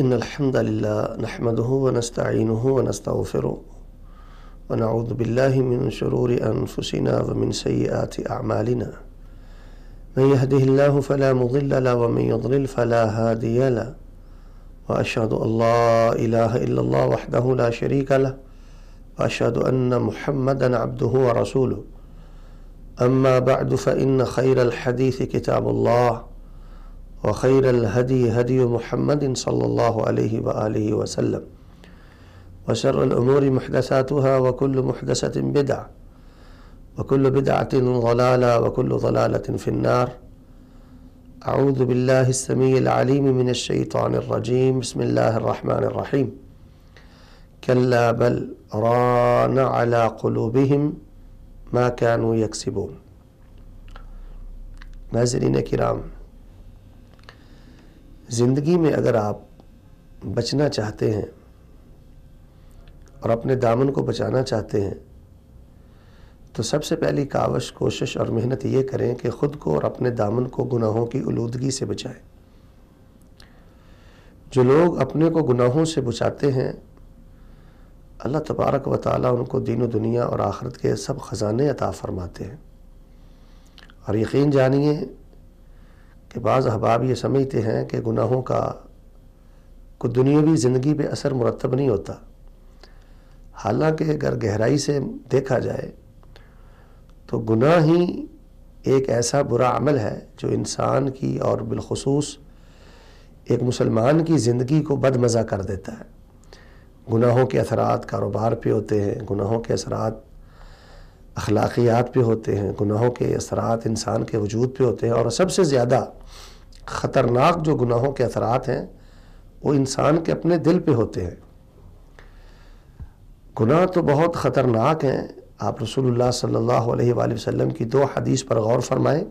إن الحمد لله نحمده ونستعينه ونستغفره ونعوذ بالله من شرور أنفسنا ومن سيئات أعمالنا من يهده الله فلا مضل له ومن يضلل فلا هادي له وأشهد أن لا إله إلا الله وحده لا شريك له وأشهد أن محمدا عبده ورسوله أما بعد فإن خير الحديث كتاب الله وخير الهدي هدي محمد صلى الله عليه وآله وسلم وشر الأمور محدثاتها وكل محدثة بدعة وكل بدعة ضلالة وكل ضلالة في النار. أعوذ بالله السميع العليم من الشيطان الرجيم. بسم الله الرحمن الرحيم. كلا بل ران على قلوبهم ما كانوا يكسبون. ناظرین کرام، زندگی میں اگر آپ بچنا چاہتے ہیں اور اپنے دامن کو بچانا چاہتے ہیں تو سب سے پہلی کاوش، کوشش اور محنت یہ کریں کہ خود کو اور اپنے دامن کو گناہوں کی آلودگی سے بچائیں۔ جو لوگ اپنے کو گناہوں سے بچاتے ہیں، اللہ تبارک و تعالیٰ ان کو دین و دنیا اور آخرت کے سب خزانے عطا فرماتے ہیں۔ اور یقین جانیے کہ بعض احباب یہ سمجھتے ہیں کہ گناہوں کا کوئی دنیاوی زندگی پہ اثر مرتب نہیں ہوتا، حالانکہ اگر گہرائی سے دیکھا جائے تو گناہ ہی ایک ایسا برا عمل ہے جو انسان کی اور بالخصوص ایک مسلمان کی زندگی کو بدمزہ کر دیتا ہے۔ گناہوں کے اثرات کاروبار پہ ہوتے ہیں، گناہوں کے اثرات اخلاقیات پہ ہوتے ہیں، گناہوں کے اثرات انسان کے وجود پہ ہوتے ہیں، اور سب سے زیادہ خطرناک جو گناہوں کے اثرات ہیں وہ انسان کے اپنے دل پہ ہوتے ہیں۔ گناہ تو بہت خطرناک ہیں۔ آپ رسول اللہ صلی اللہ علیہ وآلہ وسلم کی دو حدیث پر غور فرمائیں۔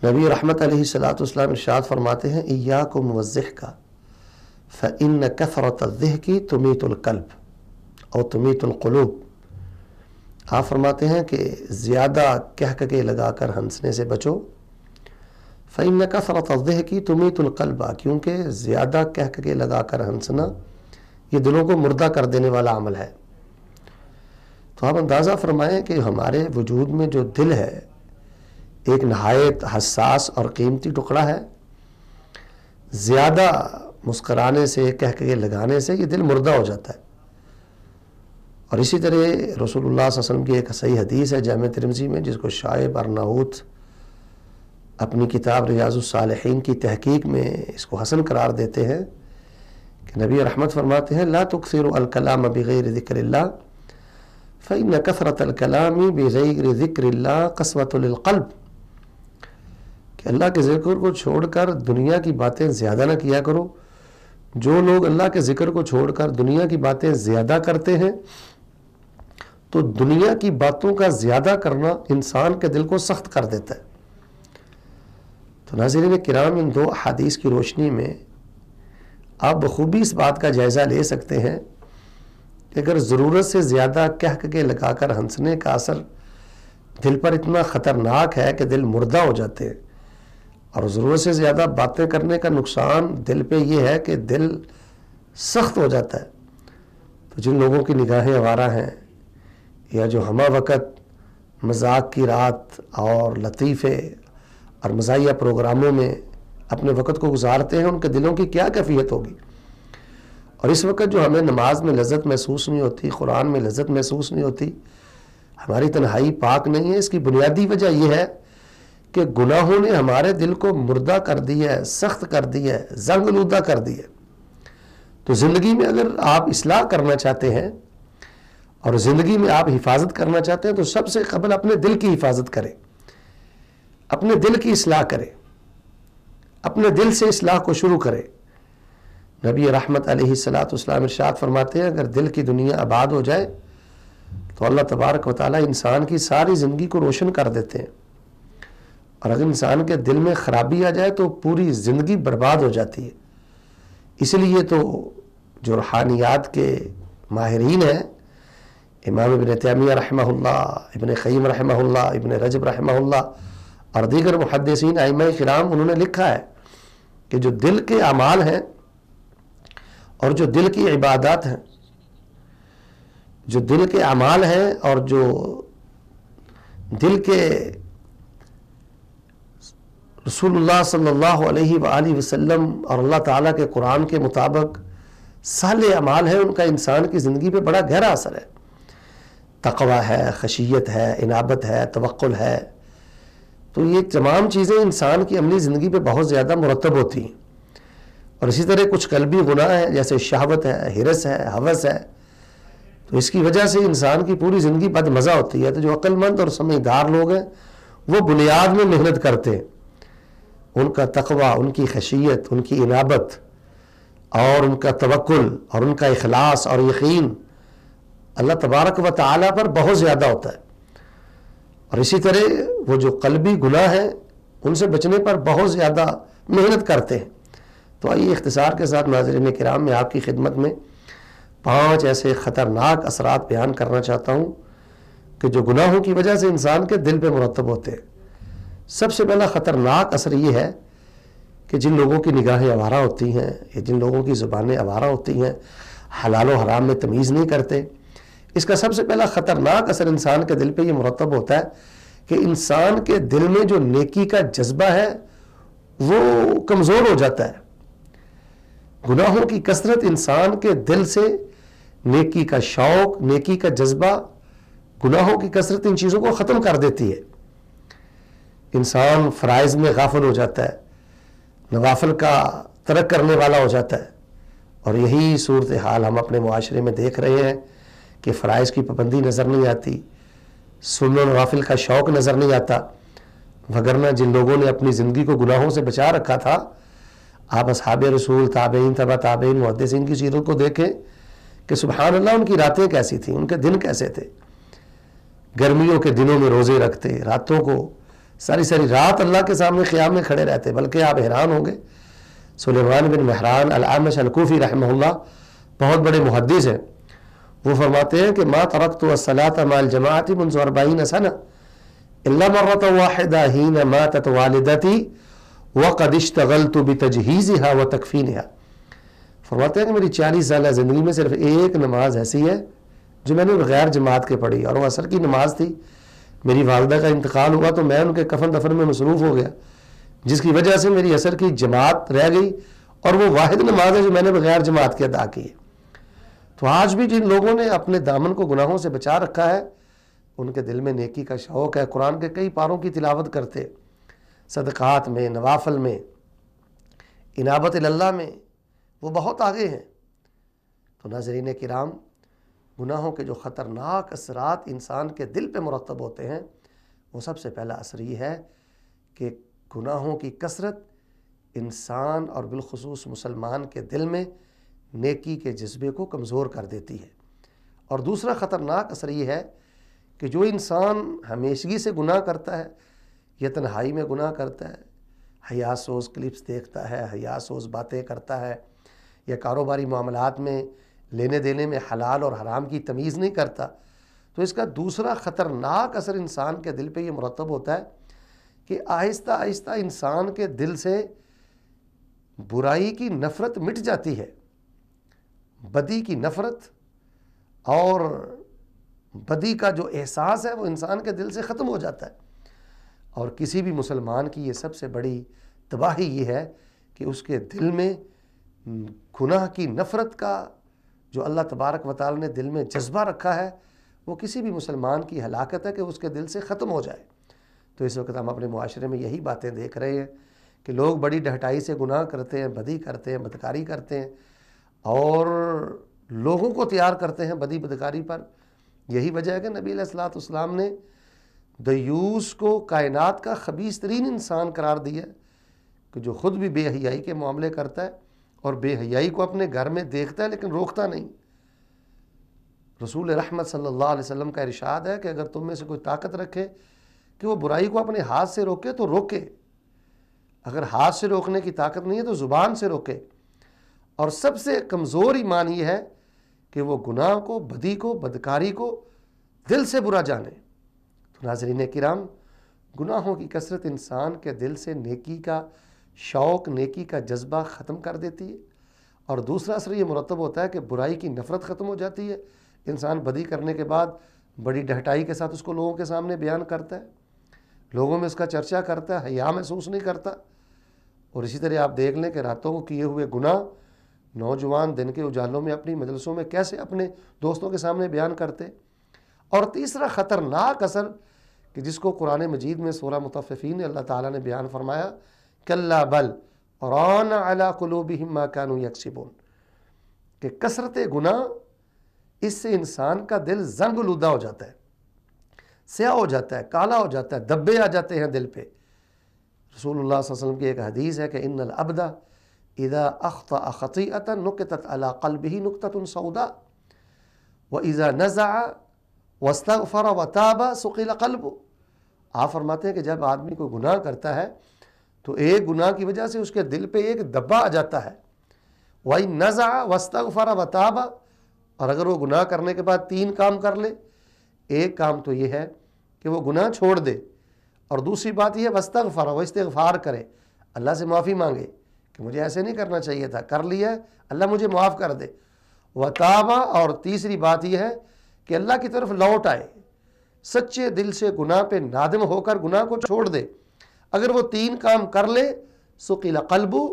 نبی رحمت علیہ الصلوۃ والسلام ارشاد فرماتے ہیں ایاکم والضحک فإن کثرۃ الضحک تمیت القلب اور تمیت القلوب۔ آپ فرماتے ہیں کہ زیادہ کہککے لگا کر ہنسنے سے بچو، فإن کثرۃ الضحک تمیت القلب، کیونکہ زیادہ کہککے لگا کر ہنسنا یہ دلوں کو مردہ کر دینے والا عمل ہے۔ تو آپ اندازہ فرمائیں کہ ہمارے وجود میں جو دل ہے ایک نہایت حساس اور قیمتی ٹکڑا ہے۔ زیادہ مسکرانے سے، کہککے لگانے سے یہ دل مردہ ہو جاتا ہے۔ اور اسی طرح رسول اللہ صلی اللہ علیہ وسلم کی ایک صحیح حدیث ہے جامع ترمذی میں، جس کو شعیب ارناؤت اپنی کتاب ریاض الصالحین کی تحقیق میں اس کو حسن قرار دیتے ہیں کہ نبی رحمت فرماتے ہیں لا تکثروا الکلام بغیر ذکر اللہ فإن کثرۃ الکلام بغیر ذکر اللہ قسوۃ للقلب، کہ اللہ کے ذکر کو چھوڑ کر دنیا کی باتیں زیادہ نہ کیا کرو۔ جو لوگ اللہ کے ذکر کو چھوڑ کر دنیا کی باتیں زیادہ کرتے ہیں تو دنیا کی باتوں کا زیادہ کرنا انسان کے دل کو سخت کر دیتا ہے۔ تو ناظرین کرام، ان دو احادیث کی روشنی میں آپ بخوبی اس بات کا جائزہ لے سکتے ہیں کہ اگر ضرورت سے زیادہ کہککے لگا کر ہنسنے کا اثر دل پر اتنا خطرناک ہے کہ دل مردہ ہو جاتے ہیں، اور ضرورت سے زیادہ باتیں کرنے کا نقصان دل پہ یہ ہے کہ دل سخت ہو جاتا ہے، تو جن لوگوں کی نگاہیں آوارہ ہیں یا جو ہمہ وقت مذاق کی رات اور لطیفے اور مزاحیہ پروگراموں میں اپنے وقت کو گزارتے ہیں، ان کے دلوں کی کیا کیفیت ہوگی۔ اور اس وقت جو ہمیں نماز میں لذت محسوس نہیں ہوتی، قرآن میں لذت محسوس نہیں ہوتی، ہماری تنہائی پاک نہیں ہے، اس کی بنیادی وجہ یہ ہے کہ گناہوں نے ہمارے دل کو مردہ کر دیا ہے، سخت کر دیا ہے، زنگ آلودہ کر دیا ہے۔ تو زندگی میں اگر آپ اصلاح کرنا چاہتے ہیں اور زندگی میں آپ حفاظت کرنا چاہتے ہیں تو سب سے قبل اپنے دل کی حفاظت کریں، اپنے دل کی اصلاح کریں، اپنے دل سے اصلاح کو شروع کریں۔ نبی رحمت علیہ الصلوۃ والسلام ارشاد فرماتے ہیں اگر دل کی دنیا آباد ہو جائے تو اللہ تبارک و تعالیٰ انسان کی ساری زندگی کو روشن کر دیتے ہیں، اور اگر انسان کے دل میں خرابی آ جائے تو پوری زندگی برباد ہو جاتی ہے۔ اس لیے تو جو روحانیات کے ماہرین ہیں، امام ابن تیمیہ رحمہ اللہ، ابن قیم رحمہ اللہ، ابن رجب رحمہ اللہ اور دیگر محدثین ائمہ کرام، انہوں نے لکھا ہے کہ جو دل کے اعمال ہیں اور جو دل کی عبادات ہیں، جو دل کے اعمال ہیں اور جو دل کے رسول اللہ صلی اللہ علیہ وآلہ وسلم اور اللہ تعالیٰ کے قرآن کے مطابق صالح اعمال ہیں، ان کا انسان کی زندگی پہ بڑا گہرا اثر ہے۔ تقوی ہے، خشیت ہے، انابت ہے، توکل ہے، تو یہ تمام چیزیں انسان کی عملی زندگی پہ بہت زیادہ مرتب ہوتی ہیں۔ اور اسی طرح کچھ قلبی گناہ ہیں جیسے شہوت ہے، ہرس ہے، ہوس ہے، تو اس کی وجہ سے انسان کی پوری زندگی بد مزہ ہوتی ہے۔ تو جو عقل مند اور سمجھدار لوگ ہیں وہ بنیاد میں محنت کرتے ہیں، ان کا تقوی، ان کی خشیت، ان کی انابت اور ان کا توکل اور ان کا اخلاص اور یقین اللہ تبارک و تعالیٰ پر بہت زیادہ ہوتا ہے۔ اور اسی طرح وہ جو قلبی گناہ ہیں ان سے بچنے پر بہت زیادہ محنت کرتے ہیں۔ تو آئیے اختصار کے ساتھ ناظرین کرام میں آپ کی خدمت میں 5 ایسے خطرناک اثرات بیان کرنا چاہتا ہوں کہ جو گناہوں کی وجہ سے انسان کے دل پہ مرتب ہوتے ہیں۔ سب سے پہلا خطرناک اثر یہ ہے کہ جن لوگوں کی نگاہیں آوارہ ہوتی ہیں یا جن لوگوں کی زبانیں آوارہ ہوتی ہیں، حلال و حرام میں تمیز نہیں کرتے، اس کا سب سے پہلا خطرناک اثر انسان کے دل پہ یہ مرتب ہوتا ہے کہ انسان کے دل میں جو نیکی کا جذبہ ہے وہ کمزور ہو جاتا ہے۔ گناہوں کی کثرت انسان کے دل سے نیکی کا شوق، نیکی کا جذبہ، گناہوں کی کثرت ان چیزوں کو ختم کر دیتی ہے۔ انسان فرائض میں غافل ہو جاتا ہے، نوافل کا ترک کرنے والا ہو جاتا ہے، اور یہی صورتحال ہم اپنے معاشرے میں دیکھ رہے ہیں کہ فرائض کی پابندی نظر نہیں آتی، سنن و نوافل کا شوق نظر نہیں آتا، وگرنہ جن لوگوں نے اپنی زندگی کو گناہوں سے بچا رکھا تھا، آپ اصحاب رسول، تابعین، تبع تابعین، محدثین کی سیرت کو دیکھیں کہ سبحان اللہ ان کی راتیں کیسی تھیں، ان کے دن کیسے تھے۔ گرمیوں کے دنوں میں روزے رکھتے، راتوں کو ساری ساری رات اللہ کے سامنے قیام میں کھڑے رہتے، بلکہ آپ حیران ہوں گے، سلیمان بن مہران الاعمش الکوفی رحمہ اللہ بہت بڑے محدث ہیں، وہ فرماتے ہیں کہ ما ترکت الصلاة مع الجماعة منذ 40 سنة الا مرة واحدة حين ماتت والدتي وقد اشتغلت بتجهيزها وتكفينها۔ فرماتے ہیں کہ میری 40 سالہ زندگی میں صرف ایک نماز ایسی ہے جو میں نے بغیر جماعت کے پڑھی، اور وہ عصر کی نماز تھی۔ میری والدہ کا انتقال ہوا تو میں ان کے کفن دفن میں مصروف ہو گیا، جس کی وجہ سے میری عصر کی جماعت رہ گئی، اور وہ واحد نماز ہے جو میں نے بغیر جماعت کے ادا کی ہے۔ تو آج بھی جن لوگوں نے اپنے دامن کو گناہوں سے بچا رکھا ہے، ان کے دل میں نیکی کا شوق ہے، قرآن کے کئی پاروں کی تلاوت کرتے، صدقات میں، نوافل میں، انابت اللہ میں وہ بہت آگے ہیں۔ تو ناظرین کرام، گناہوں کے جو خطرناک اثرات انسان کے دل پہ مرتب ہوتے ہیں، وہ سب سے پہلا اثر یہ ہے کہ گناہوں کی کثرت انسان اور بالخصوص مسلمان کے دل میں نیکی کے جذبے کو کمزور کر دیتی ہے۔ اور دوسرا خطرناک اثر یہ ہے کہ جو انسان ہمیشگی سے گناہ کرتا ہے یا تنہائی میں گناہ کرتا ہے، حیا سوز کلپس دیکھتا ہے، حیا سوز باتیں کرتا ہے، یا کاروباری معاملات میں لینے دینے میں حلال اور حرام کی تمیز نہیں کرتا، تو اس کا دوسرا خطرناک اثر انسان کے دل پہ یہ مرتب ہوتا ہے کہ آہستہ آہستہ انسان کے دل سے برائی کی نفرت مٹ جاتی ہے، بدی کی نفرت اور بدی کا جو احساس ہے وہ انسان کے دل سے ختم ہو جاتا ہے۔ اور کسی بھی مسلمان کی یہ سب سے بڑی تباہی یہ ہے کہ اس کے دل میں گناہ کی نفرت کا جو اللہ تبارک و تعالی نے دل میں جذبہ رکھا ہے، وہ کسی بھی مسلمان کی ہلاکت ہے کہ اس کے دل سے ختم ہو جائے۔ تو اس وقت ہم اپنے معاشرے میں یہی باتیں دیکھ رہے ہیں کہ لوگ بڑی ڈھٹائی سے گناہ کرتے ہیں، بدی کرتے ہیں، بدکاری کرتے ہیں، اور لوگوں کو تیار کرتے ہیں بدی بدکاری پر۔ یہی وجہ ہے کہ نبی علیہ الصلوۃ والسلام نے دیوس کو کائنات کا خبیث ترین انسان قرار دیا، کہ جو خود بھی بے حیائی کے معاملے کرتا ہے اور بے حیائی کو اپنے گھر میں دیکھتا ہے لیکن روکتا نہیں۔ رسول رحمت صلی اللہ علیہ وسلم کا ارشاد ہے کہ اگر تم میں سے کوئی طاقت رکھے کہ وہ برائی کو اپنے ہاتھ سے روکے تو روکے، اگر ہاتھ سے روکنے کی طاقت نہیں ہے تو زبان سے روکے۔ اور سب سے کمزور ایمان یہ ہے کہ وہ گناہ کو، بدی کو، بدکاری کو دل سے برا جانے۔ تو ناظرین کرام، گناہوں کی کثرت انسان کے دل سے نیکی کا شوق نیکی کا جذبہ ختم کر دیتی ہے، اور دوسرا اثر یہ مرتب ہوتا ہے کہ برائی کی نفرت ختم ہو جاتی ہے۔ انسان بدی کرنے کے بعد بڑی ڈھٹائی کے ساتھ اس کو لوگوں کے سامنے بیان کرتا ہے، لوگوں میں اس کا چرچا کرتا ہے، حیا محسوس نہیں کرتا۔ اور اسی طرح آپ دیکھ لیں کہ راتوں کو کیے ہوئے گناہ نوجوان دن کے اجالوں میں اپنی مجلسوں میں کیسے اپنے دوستوں کے سامنے بیان کرتے۔ اور تیسرا خطرناک اثر کہ جس کو قرآن مجید میں سورہ مطففین نے اللہ تعالیٰ نے بیان فرمایا، کلا بل ران علی قلوبہم ما کانوا یکسبون، کہ کثرت گناہ اس سے انسان کا دل زنگ آلودہ ہو جاتا ہے، سیاہ ہو جاتا ہے، کالا ہو جاتا ہے، دبے آ جاتے ہیں دل پہ۔ رسول اللہ صلی اللہ علیہ وسلم کی ایک حدیث ہے کہ ان العبد اذا اخطأ خطیئۃ نکتت علی قلبہ نکتۃ سوداء واذا نزع واستغفر وتاب ثقل قلبہ۔ آپ فرماتے ہیں کہ جب آدمی کوئی گناہ کرتا ہے تو ایک گناہ کی وجہ سے اس کے دل پہ ایک دبا آ جاتا ہے، وَإِن نَزَعَ وَاسْتَغْفَرَ وَتَابَ، اور اگر وہ گناہ کرنے کے بعد 3 کام کر لے، ایک کام تو یہ ہے کہ وہ گناہ چھوڑ دے، اور دوسری بات یہ ہے وَاسْتَغْفَرَ، وہ استغفار کرے، اللہ سے معافی مانگے کہ مجھے ایسے نہیں کرنا چاہیے تھا، کر لیا، اللہ مجھے معاف کر دے، وَتَابَ، اور تیسری بات یہ ہے کہ اللہ کی طرف لوٹ آئے، سچے دل سے گناہ پہ نادم ہو کر گناہ کو چھوڑ دے۔ اگر وہ 3 کام کر لے ثقل قلبہ،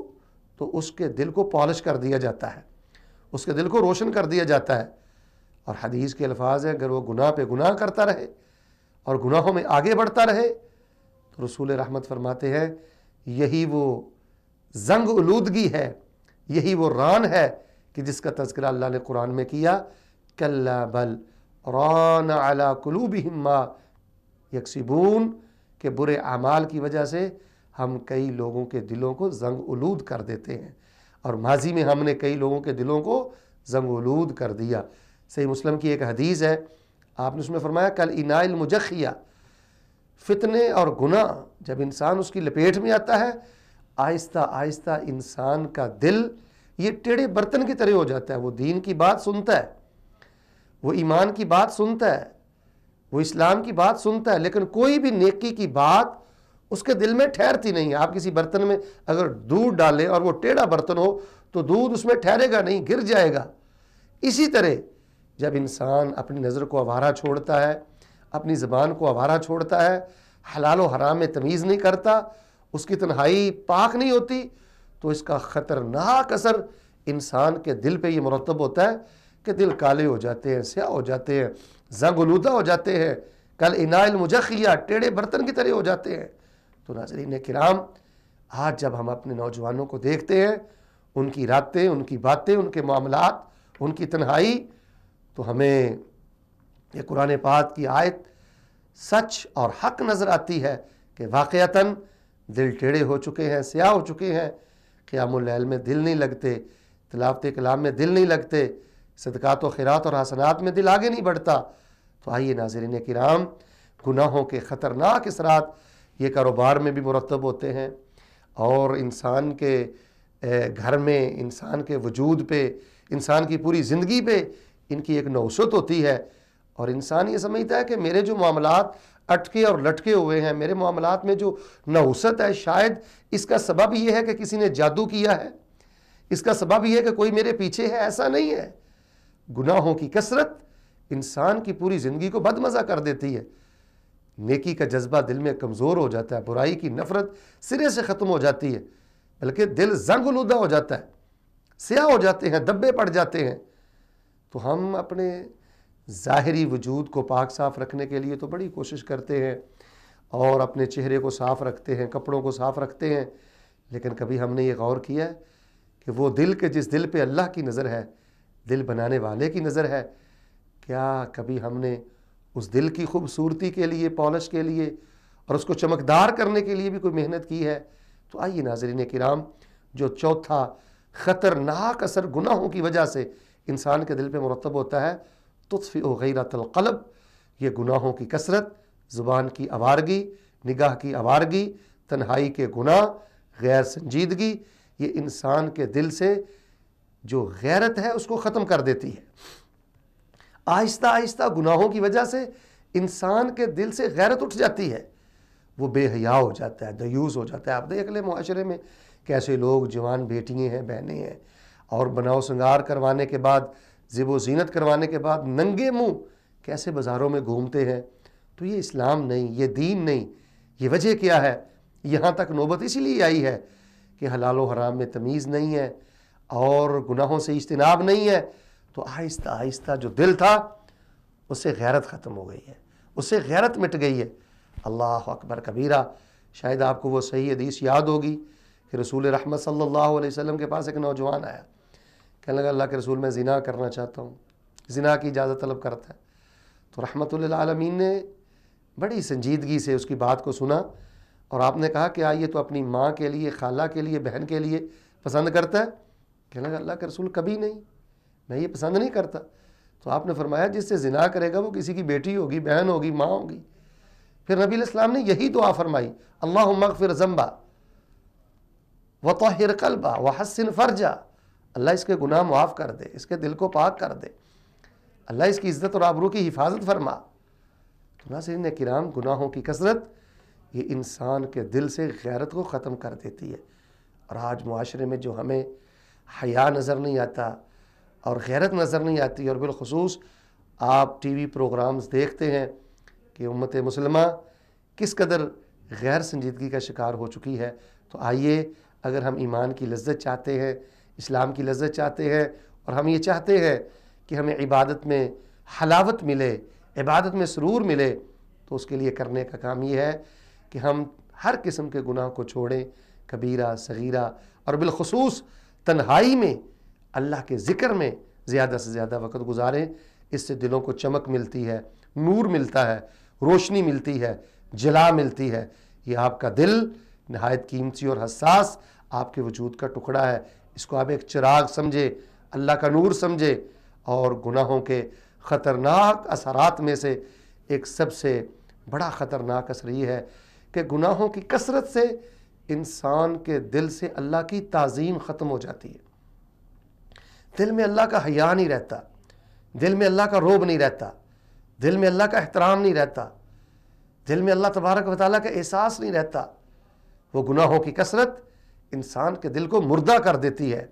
تو اس کے دل کو پالش کر دیا جاتا ہے، اس کے دل کو روشن کر دیا جاتا ہے۔ اور حدیث کے الفاظ ہیں اگر وہ گناہ پہ گناہ کرتا رہے اور گناہوں میں آگے بڑھتا رہے تو رسول رحمت فرماتے ہیں یہی وہ زنگ آلودگی ہے، یہی وہ ران ہے کہ جس کا تذکرہ اللہ نے قرآن میں کیا، کلا بل ران علی قلوبہم ما یکسبون، کہ برے اعمال کی وجہ سے ہم کئی لوگوں کے دلوں کو زنگ آلود کر دیتے ہیں، اور ماضی میں ہم نے کئی لوگوں کے دلوں کو زنگ آلود کر دیا۔ صحیح مسلم کی ایک حدیث ہے، آپ نے اس میں فرمایا کل اناء المجخیہ، فتنے اور گناہ جب انسان اس کی لپیٹ میں آتا ہے، آہستہ آہستہ انسان کا دل یہ ٹیڑھے برتن کی طرح ہو جاتا ہے۔ وہ دین کی بات سنتا ہے، وہ ایمان کی بات سنتا ہے، وہ اسلام کی بات سنتا ہے، لیکن کوئی بھی نیکی کی بات اس کے دل میں ٹھہرتی نہیں ہے۔ آپ کسی برتن میں اگر دودھ ڈالیں اور وہ ٹیڑھا برتن ہو تو دودھ اس میں ٹھہرے گا نہیں، گر جائے گا۔ اسی طرح جب انسان اپنی نظر کو آوارہ چھوڑتا ہے، اپنی زبان کو آوارہ چھوڑتا ہے، حلال و حرام میں تمیز نہیں کرتا، اس کی تنہائی پاک نہیں ہوتی، تو اس کا خطرناک اثر انسان کے دل پہ یہ مرتب ہوتا ہے کہ دل کالے ہو جاتے ہیں، سیاہ ہو جاتے ہیں، زنگ آلودہ ہو جاتے ہیں، کل اناء المجخیہ، ٹیڑھے برتن کی طرح ہو جاتے ہیں۔ تو ناظرین کرام، آج جب ہم اپنے نوجوانوں کو دیکھتے ہیں، ان کی راتیں، ان کی باتیں، ان کے معاملات، ان کی تنہائی، تو ہمیں یہ قرآن پاک کی آیت سچ اور حق نظر آتی ہے کہ واقعتاً دل ٹیڑھے ہو چکے ہیں، سیاہ ہو چکے ہیں، قیام اللیل میں دل نہیں لگتے، تلاوت کلام میں دل نہیں لگتے، صدقات و خیرات اور حسنات میں دل آگے نہیں بڑھتا۔ تو آئیے ناظرین کرام، گناہوں کے خطرناک اثرات یہ کاروبار میں بھی مرتب ہوتے ہیں، اور انسان کے گھر میں، انسان کے وجود پہ، انسان کی پوری زندگی پہ ان کی ایک نوست ہوتی ہے، اور انسان یہ سمجھتا ہے کہ میرے جو معاملات اٹکے اور لٹکے ہوئے ہیں، میرے معاملات میں جو نوست ہے، شاید اس کا سبب یہ ہے کہ کسی نے جادو کیا ہے، اس کا سبب یہ ہے کہ کوئی میرے پیچھے ہے۔ ایسا نہیں ہے۔ گناہوں کی کثرت انسان کی پوری زندگی کو بدمزہ کر دیتی ہے، نیکی کا جذبہ دل میں کمزور ہو جاتا ہے، برائی کی نفرت سرے سے ختم ہو جاتی ہے، بلکہ دل زنگ آلودہ ہو جاتا ہے، سیاہ ہو جاتے ہیں، دبے پڑ جاتے ہیں۔ تو ہم اپنے ظاہری وجود کو پاک صاف رکھنے کے لیے تو بڑی کوشش کرتے ہیں، اور اپنے چہرے کو صاف رکھتے ہیں، کپڑوں کو صاف رکھتے ہیں، لیکن کبھی ہم نے یہ غور کیا ہے کہ وہ دل کے جس دل پہ اللہ کی نظر ہے، دل بنانے والے کی نظر ہے، کیا کبھی ہم نے اس دل کی خوبصورتی کے لیے، پالش کے لیے، اور اس کو چمکدار کرنے کے لیے بھی کوئی محنت کی ہے؟ تو آئیے ناظرین کرام، جو چوتھا خطرناک اثر گناہوں کی وجہ سے انسان کے دل پہ مرتب ہوتا ہے، تطفئ غیرۃ القلب، یہ گناہوں کی کثرت، زبان کی آوارگی، نگاہ کی آوارگی، تنہائی کے گناہ، غیر سنجیدگی، یہ انسان کے دل سے جو غیرت ہے اس کو ختم کر دیتی ہے۔ آہستہ آہستہ گناہوں کی وجہ سے انسان کے دل سے غیرت اٹھ جاتی ہے، وہ بے حیا ہو جاتا ہے، دیوس ہو جاتا ہے۔ آپ دیکھ لیں معاشرے میں کیسے لوگ جوان بیٹیاں ہیں، بہنیں ہیں، اور بناؤ سنگار کروانے کے بعد، زیب و زینت کروانے کے بعد ننگے منہ کیسے بازاروں میں گھومتے ہیں. تو یہ اسلام نہیں، یہ دین نہیں. یہ وجہ کیا ہے؟ یہاں تک نوبت اسی لیے آئی ہے کہ حلال و حرام میں تمیز نہیں ہے اور گناہوں سے اجتناب نہیں ہے. تو آہستہ آہستہ جو دل تھا اس سے غیرت ختم ہو گئی ہے، اس سے غیرت مٹ گئی ہے. اللہ اکبر کبیرہ. شاید آپ کو وہ صحیح حدیث یاد ہوگی کہ رسول رحمت صلی اللہ علیہ وسلم کے پاس ایک نوجوان آیا، کہنے لگا اللہ کے رسول میں زنا کرنا چاہتا ہوں، زنا کی اجازت طلب کرتا ہے. تو رحمت للعالمین نے بڑی سنجیدگی سے اس کی بات کو سنا، اور آپ نے کہا کہ یہ تو اپنی ماں کے لیے، خالہ کے لیے، بہن کے لیے پسند کرتا ہے. کہنے لگا اللہ کے رسول کبھی نہیں، میں یہ پسند نہیں کرتا. تو آپ نے فرمایا جس سے زنا کرے گا وہ کسی کی بیٹی ہوگی، بہن ہوگی، ماں ہوگی. پھر نبی علیہ السلام نے یہی دعا فرمائی، اللہم اغفر ذنبا وطہر قلبا وحسن فرجا. اللہ اس کے گناہ معاف کر دے، اس کے دل کو پاک کر دے، اللہ اس کی عزت اور آبرو کی حفاظت فرما. تو ناظرین کرام، گناہوں کی کثرت یہ انسان کے دل سے غیرت کو ختم کر دیتی ہے. اور آج معاشرے میں جو ہمیں حیا نظر نہیں آتا اور غیرت نظر نہیں آتی، اور بالخصوص آپ ٹی وی پروگرامز دیکھتے ہیں کہ امت مسلمہ کس قدر غیر سنجیدگی کا شکار ہو چکی ہے. تو آئیے، اگر ہم ایمان کی لذت چاہتے ہیں، اسلام کی لذت چاہتے ہیں، اور ہم یہ چاہتے ہیں کہ ہمیں عبادت میں حلاوت ملے، عبادت میں سرور ملے، تو اس کے لیے کرنے کا کام یہ ہے کہ ہم ہر قسم کے گناہ کو چھوڑیں، کبیرہ صغیرہ، اور بالخصوص تنہائی میں اللہ کے ذکر میں زیادہ سے زیادہ وقت گزاریں. اس سے دلوں کو چمک ملتی ہے، نور ملتا ہے، روشنی ملتی ہے، جلا ملتی ہے. یہ آپ کا دل نہایت قیمتی اور حساس آپ کے وجود کا ٹکڑا ہے. اس کو آپ ایک چراغ سمجھے، اللہ کا نور سمجھے. اور گناہوں کے خطرناک اثرات میں سے ایک سب سے بڑا خطرناک اثر یہ ہے کہ گناہوں کی کثرت سے انسان کے دل سے اللہ کی تعظیم ختم ہو جاتی ہے. دل میں اللہ کا حیا نہیں رہتا، دل میں اللہ کا رعب نہیں رہتا، دل میں اللہ کا احترام نہیں رہتا، دل میں اللہ تبارک و تعالیٰ کا احساس نہیں رہتا. وہ گناہوں کی کثرت انسان کے دل کو مردہ کر دیتی ہے،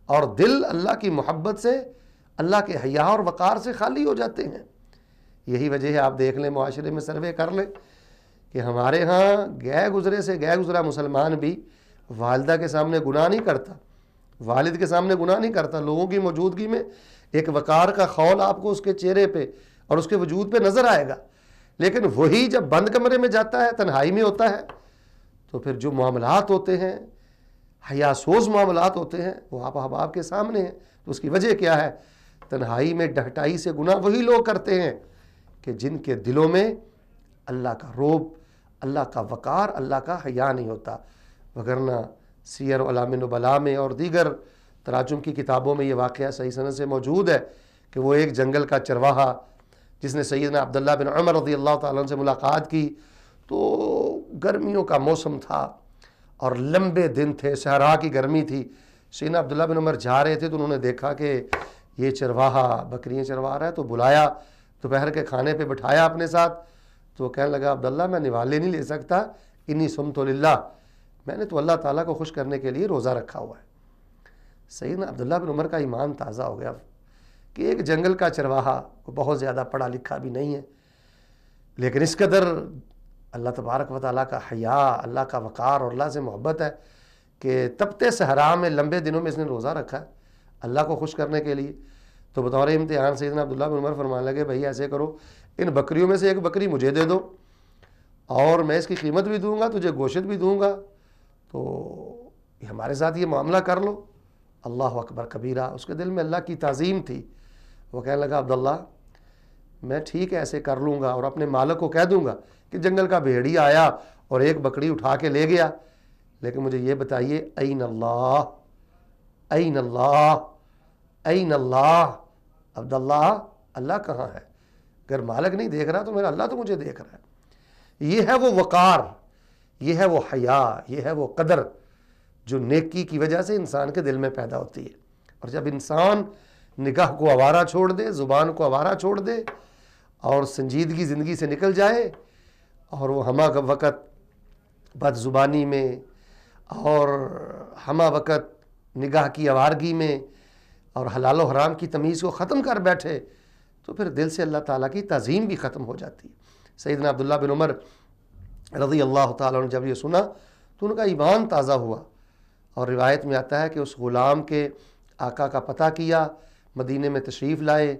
اور دل اللہ کی محبت سے، اللہ کے حیا اور وقار سے خالی ہو جاتے ہیں. یہی وجہ ہے، آپ دیکھ لیں، معاشرے میں سروے کر لیں کہ ہمارے ہاں گئے گزرے سے گئے گزرا مسلمان بھی والدہ کے سامنے گناہ نہیں کرتا، والد کے سامنے گناہ نہیں کرتا. لوگوں کی موجودگی میں ایک وقار کا خول آپ کو اس کے چہرے پہ اور اس کے وجود پہ نظر آئے گا. لیکن وہی جب بند کمرے میں جاتا ہے، تنہائی میں ہوتا ہے، تو پھر جو معاملات ہوتے ہیں، حیا سوز معاملات ہوتے ہیں، وہ آپ احباب کے سامنے ہیں. تو اس کی وجہ کیا ہے؟ تنہائی میں ڈھٹائی سے گناہ وہی لوگ کرتے ہیں کہ جن کے دلوں میں اللہ کا رعب، اللہ کا وقار، اللہ کا حیا نہیں ہوتا. وگرنہ سیر اعلام نبلاء میں اور دیگر تراجم کی کتابوں میں یہ واقعہ صحیح سند سے موجود ہے کہ وہ ایک جنگل کا چرواہا جس نے سیدنا عبداللہ بن عمر رضی اللہ تعالیٰ عنہ سے ملاقات کی، تو گرمیوں کا موسم تھا اور لمبے دن تھے، صحرا کی گرمی تھی. سیدنا عبداللہ بن عمر جا رہے تھے تو انہوں نے دیکھا کہ یہ چرواہا بکریاں چروا رہا ہے، تو بلایا، دوپہر کے کھانے پہ بٹھایا اپنے ساتھ. تو وہ کہنے لگا عبداللہ میں نوالے نہیں لے سکتا، انی صمت للہ، میں نے تو اللہ تعالیٰ کو خوش کرنے کے لیے روزہ رکھا ہوا ہے. سیدنا عبداللہ بن عمر کا ایمان تازہ ہو گیا کہ ایک جنگل کا چرواہا، وہ بہت زیادہ پڑھا لکھا بھی نہیں ہے، لیکن اس قدر اللہ تبارک و تعالیٰ کا حیا، اللہ کا وقار اور اللہ سے محبت ہے کہ تپتے صحرا میں لمبے دنوں میں اس نے روزہ رکھا ہے اللہ کو خوش کرنے کے لیے. تو بطور امتحان سیدنا عبداللہ بن عمر فرمانے لگے بھائی ایسے کرو، ان بکریوں میں سے ایک بکری مجھے دے دو اور میں اس کی قیمت بھی دوں گا، تجھے گوشت بھی دوں گا، تو ہمارے ساتھ یہ معاملہ کر لو. اللہ اکبر کبیرہ. اس کے دل میں اللہ کی تعظیم تھی. وہ کہنے لگا عبداللہ میں ٹھیک ہے ایسے کر لوں گا، اور اپنے مالک کو کہہ دوں گا کہ جنگل کا بھیڑی آیا اور ایک بکری اٹھا کے لے گیا، لیکن مجھے یہ بتائیے این اللہ، این اللہ، این اللہ. عبداللہ اللہ کہاں ہے؟ اگر مالک نہیں دیکھ رہا تو میرا اللہ تو مجھے دیکھ رہا ہے. یہ ہے وہ وقار، یہ ہے وہ حیا، یہ ہے وہ قدر جو نیکی کی وجہ سے انسان کے دل میں پیدا ہوتی ہے. اور جب انسان نگاہ کو آوارہ چھوڑ دے، زبان کو آوارہ چھوڑ دے اور سنجیدگی زندگی سے نکل جائے، اور وہ ہمہ وقت بد زبانی میں اور ہمہ وقت نگاہ کی آوارگی میں اور حلال و حرام کی تمیز کو ختم کر بیٹھے تو پھر دل سے اللہ تعالیٰ کی تعظیم بھی ختم ہو جاتی ہے۔ سیدنا عبداللہ بن عمر رضی اللہ تعالیٰ عنہ جب یہ سنا تو ان کا ایمان تازہ ہوا، اور روایت میں آتا ہے کہ اس غلام کے آقا کا پتہ کیا، مدینے میں تشریف لائے،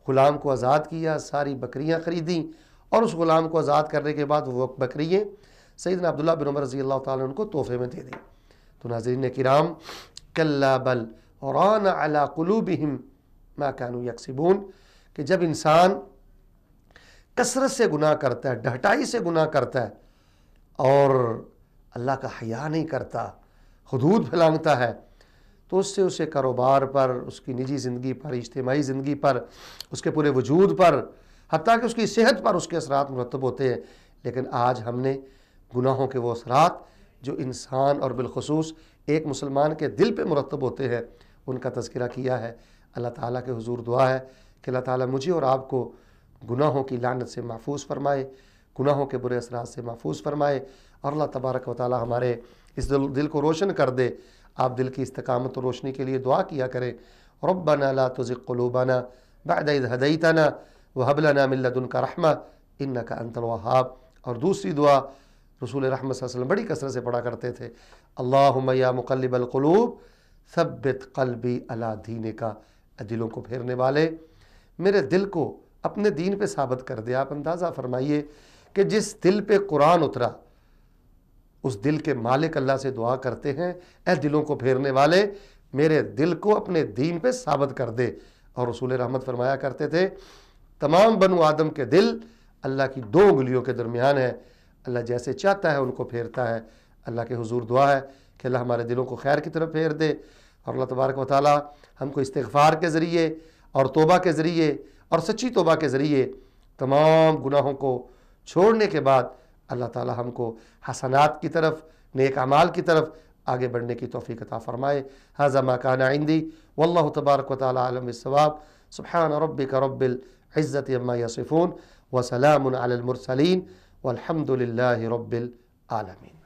غلام کو آزاد کیا، ساری بکریاں خریدیں، اور اس غلام کو آزاد کرنے کے بعد وہ بکریاں سیدنا عبداللہ بن عمر رضی اللہ تعالیٰ عنہ کو تحفے میں دے دیں۔ تو ناظرین کرام، کلا بل ران علی قلوبہم ما کانوا یکسبون، کہ جب انسان کثرت سے گناہ کرتا ہے، ڈھٹائی سے گناہ کرتا ہے، اور اللہ کا حیا نہیں کرتا، حدود پھلانگتا ہے، تو اس سے اسے کاروبار پر، اس کی نجی زندگی پر، اجتماعی زندگی پر، اس کے پورے وجود پر، حتیٰ کہ اس کی صحت پر اس کے اثرات مرتب ہوتے ہیں۔ لیکن آج ہم نے گناہوں کے وہ اثرات جو انسان اور بالخصوص ایک مسلمان کے دل پہ مرتب ہوتے ہیں ان کا تذکرہ کیا ہے۔ اللہ تعالیٰ کے حضور دعا ہے کہ اللہ تعالیٰ مجھے اور آپ کو گناہوں کی لعنت سے محفوظ فرمائے، گناہوں کے برے اثرات سے محفوظ فرمائے، اور اللہ تبارک و تعالیٰ ہمارے اس دل کو روشن کر دے۔ آپ دل کی استقامت و روشنی کے لیے دعا کیا کریں، ربنا لا تزغ قلوبنا بعد اذ ہدیتنا وہب لنا من لدنک رحمہ انک انت الوہاب۔ اور دوسری دعا رسول رحمت صلی اللہ علیہ وسلم بڑی کثرت سے پڑھا کرتے تھے، اللہم یا مقلب القلوب ثبت قلبی علی دینک، دلوں کو پھیرنے والے میرے دل کو اپنے دین پہ ثابت کر دے۔ آپ اندازہ فرمائیے کہ جس دل پہ قرآن اترا اس دل کے مالک اللہ سے دعا کرتے ہیں، اے دلوں کو پھیرنے والے میرے دل کو اپنے دین پہ ثابت کر دے۔ اور رسول رحمت فرمایا کرتے تھے تمام بنو آدم کے دل اللہ کی دو انگلیوں کے درمیان ہے، اللہ جیسے چاہتا ہے ان کو پھیرتا ہے۔ اللہ کے حضور دعا ہے کہ اللہ ہمارے دلوں کو خیر کی طرف پھیر دے، اور اللہ تبارک و تعالی ہم کو استغفار کے ذریعے اور توبہ کے ذریعے اور سچی توبہ کے ذریعے تمام گناہوں کو چھوڑنے کے بعد اللہ تعالی ہم کو حسنات کی طرف، نیک اعمال کی طرف آگے بڑھنے کی توفیق عطا فرمائے۔ ھذا ما کان عندی واللہ تبارک و تعالی عالم بالصواب۔ سبحان ربک رب العزۃ عما یصفون وسلام علی المرسلین والحمد للہ رب العالمین۔